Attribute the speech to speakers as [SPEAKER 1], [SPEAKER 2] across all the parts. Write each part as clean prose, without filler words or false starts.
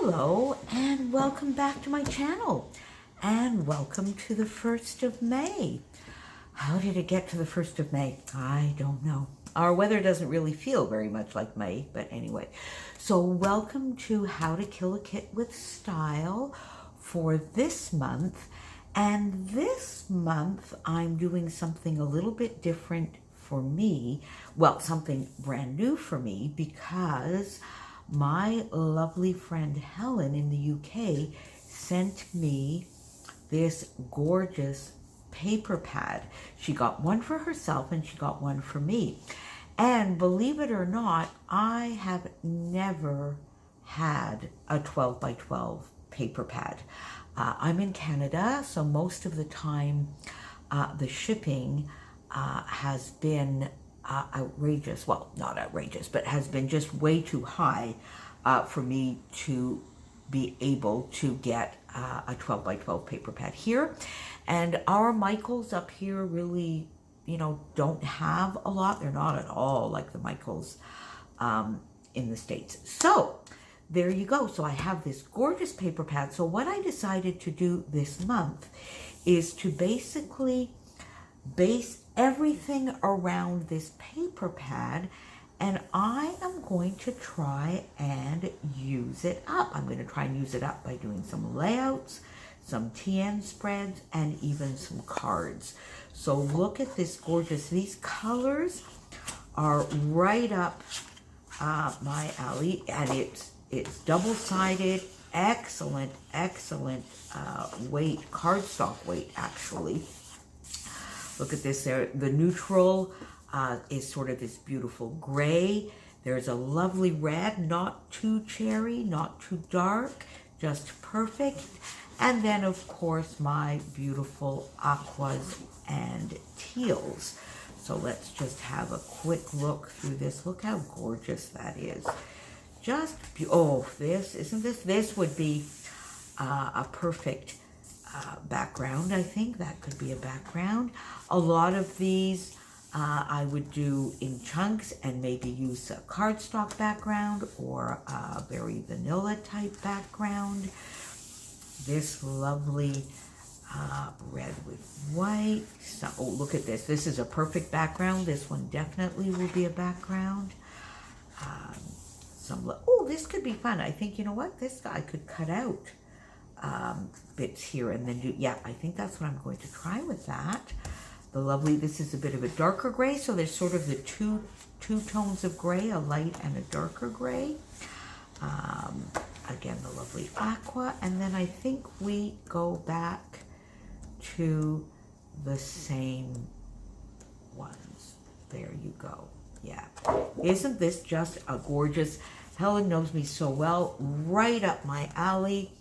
[SPEAKER 1] Hello and welcome back to my channel and welcome to the 1st of May. How did it get to the 1st of May? I don't know. Our weather doesn't really feel very much like May, but anyway. So welcome to How to Kill a Kit with Style for this month. And this month I'm doing something a little bit different for me. Well, something brand new for me because my lovely friend Helen in the UK sent me this gorgeous paper pad. She got one for herself and she got one for me. And believe it or not, I have never had a 12 by 12 paper pad. I'm in Canada, so most of the time the shipping has been outrageous. Well, not outrageous, but has been just way too high for me to be able to get a 12 by 12 paper pad here. And our Michaels up here really, don't have a lot. They're not at all like the Michaels in the States. So there you go. So I have this gorgeous paper pad. So what I decided to do this month is to basically base everything around this paper pad, and I am going to try and use it up. I'm going to try and use it up by doing some layouts, some TN spreads, and even some cards. So look at this gorgeous, these colors are right up my alley, and it's double-sided, excellent weight, cardstock weight actually. Look at this there. The neutral is sort of this beautiful gray. There's a lovely red, not too cherry, not too dark, just perfect. And then, of course, my beautiful aquas and teals. So let's just have a quick look through this. Look how gorgeous that is. Just, oh, this would be a perfect background. I think that could be a background. A lot of these I would do in chunks and maybe use a cardstock background or a very vanilla type background. This lovely red with white. So, oh, look at this. This is a perfect background. This one definitely will be a background. Oh, this could be fun. I think, you know what? This I could cut out bits here and then do, yeah, I think that's what I'm going to try with that. The lovely, this is a bit of a darker gray, so there's sort of the two tones of gray, a light and a darker gray. Again, the lovely aqua, and then I think we go back to the same ones. There you go. Yeah. Isn't this just a gorgeous, Helen knows me so well, right up my alley.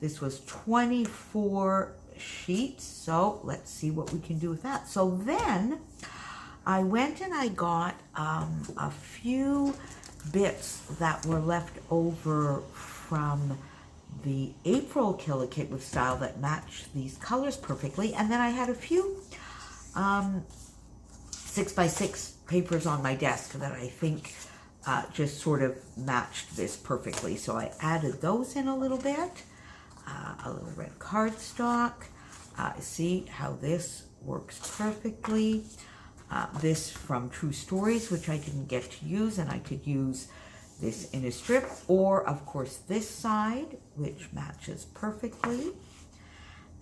[SPEAKER 1] This was 24 sheets, so let's see what we can do with that. So then I went and I got a few bits that were left over from the April Kill a Kit with Style that matched these colors perfectly, and then I had a few 6x6 papers on my desk that I think just sort of matched this perfectly. So I added those in a little bit. A little red cardstock. See how this works perfectly. This from True Stories, which I didn't get to use, and I could use this in a strip, or of course this side, which matches perfectly,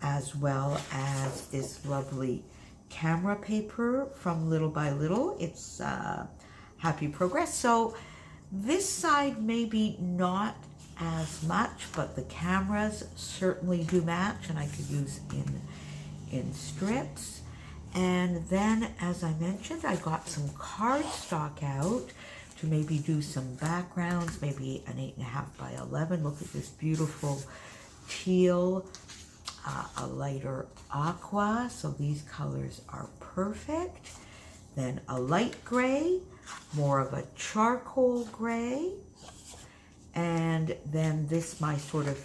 [SPEAKER 1] as well as this lovely camera paper from Little by Little. It's Happy Progress. So this side maybe not as much, but the cameras certainly do match, and I could use in strips. And then, as I mentioned, I got some cardstock out to maybe do some backgrounds, maybe an 8.5 by 11. Look at this beautiful teal, a lighter aqua, so these colors are perfect. Then a light gray, more of a charcoal gray, and then this, my sort of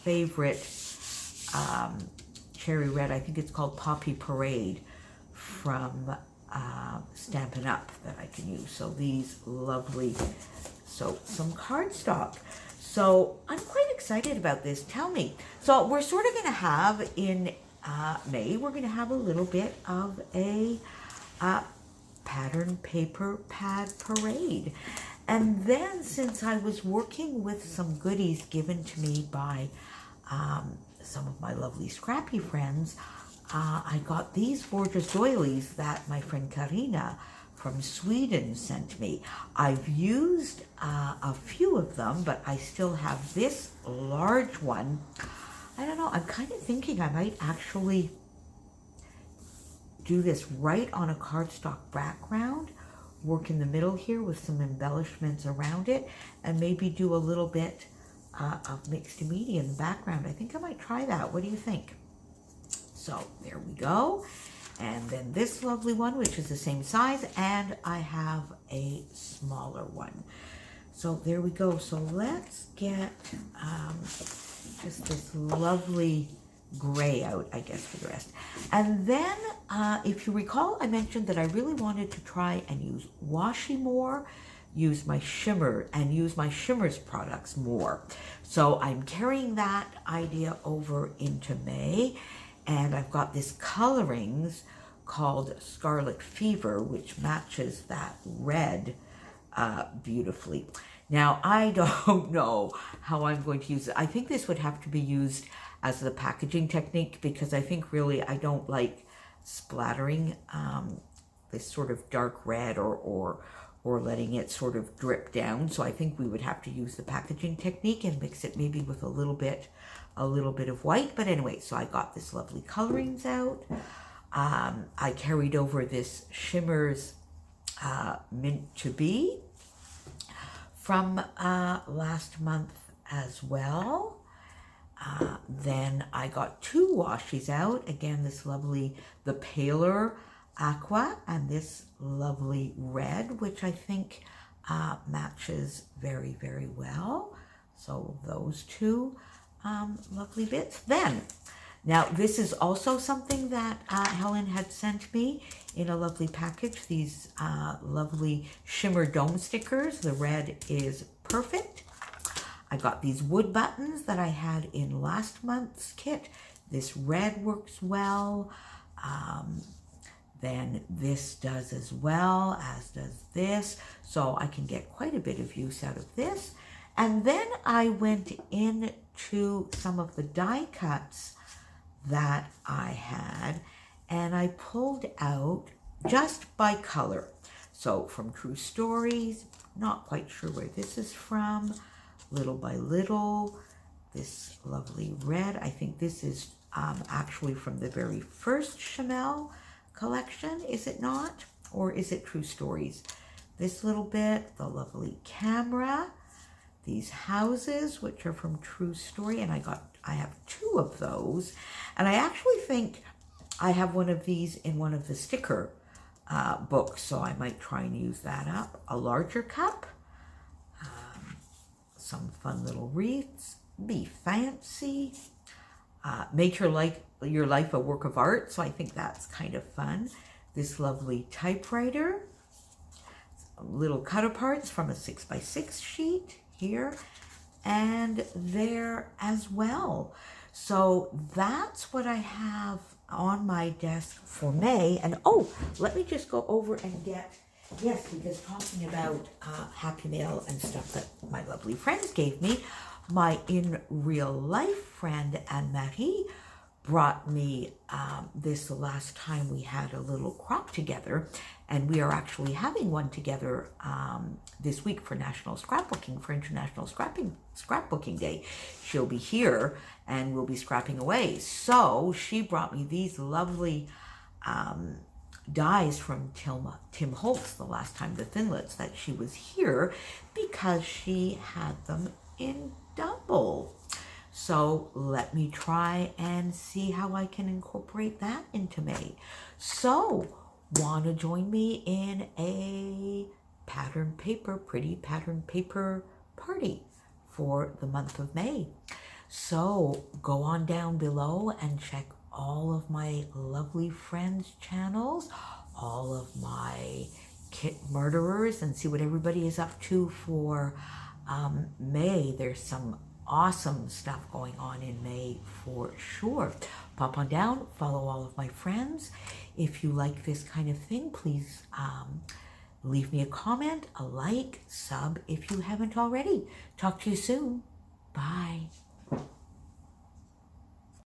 [SPEAKER 1] favorite cherry red, I think it's called Poppy Parade from Stampin' Up! That I can use. So these lovely, so some cardstock. So I'm quite excited about this. Tell me. So we're sort of going to have in May, we're going to have a little bit of a pattern paper pad parade. And then since I was working with some goodies given to me by some of my lovely Scrappy friends, I got these gorgeous doilies that my friend Karina from Sweden sent me. I've used a few of them, but I still have this large one. I don't know, I'm kind of thinking I might actually do this right on a cardstock background, work in the middle here with some embellishments around it, and maybe do a little bit of mixed media in the background. I think I might try that. What do you think? So there we go. And then this lovely one, which is the same size, and I have a smaller one. So there we go. So let's get just this lovely gray out, I guess, for the rest. And then, if you recall, I mentioned that I really wanted to try and use washi more, use my shimmer, and use my shimmers products more. So I'm carrying that idea over into May. And I've got this colorings called Scarlet Fever, which matches that red beautifully. Now, I don't know how I'm going to use it. I think this would have to be used as the packaging technique, because I think really I don't like splattering this sort of dark red or letting it sort of drip down. So I think we would have to use the packaging technique and mix it maybe with a little bit of white. But anyway, so I got this lovely colorings out. I carried over this Shimmers Mint to Be from last month as well. Then I got two washies out. Again, this lovely, the paler aqua, and this lovely red, which I think matches very, very well. So those two lovely bits. Then, now this is also something that Helen had sent me in a lovely package. These lovely shimmer dome stickers. The red is perfect. I got these wood buttons that I had in last month's kit. This red works well. Then this does as well, as does this. So I can get quite a bit of use out of this. And then I went into some of the die cuts that I had, and I pulled out just by color. So from True Stories, not quite sure where this is from, Little by Little, this lovely red. I think this is actually from the very first Chanel collection, is it not? Or is it True Stories? This little bit, the lovely camera, these houses, which are from True Story, and I have two of those, and I actually think I have one of these in one of the sticker books, so I might try and use that up. A larger cup, some fun little wreaths, be fancy, make your life a work of art, so I think that's kind of fun. This lovely typewriter, little cut-aparts from a 6x6 sheet here and there as well. So that's what I have on my desk for May. And oh, let me just go over and get, yes, because talking about Happy Mail and stuff that my lovely friends gave me, my in real life friend Anne-Marie brought me this the last time we had a little crop together, and we are actually having one together this week for National Scrapbooking, for International Scrapbooking Day. She'll be here and we'll be scrapping away. So she brought me these lovely dies from Tim Holtz the last time, the Thinlits, that she was here, because she had them in double. So let me try and see how I can incorporate that into May. So, want to join me in a pretty pattern paper party for the month of May? So go on down below and check all of my lovely friends' channels, all of my kit murderers, and see what everybody is up to for May. There's some awesome stuff going on in May for sure. Pop on down, follow all of my friends. If you like this kind of thing, please leave me a comment, a like, sub if you haven't already. Talk to you soon. Bye.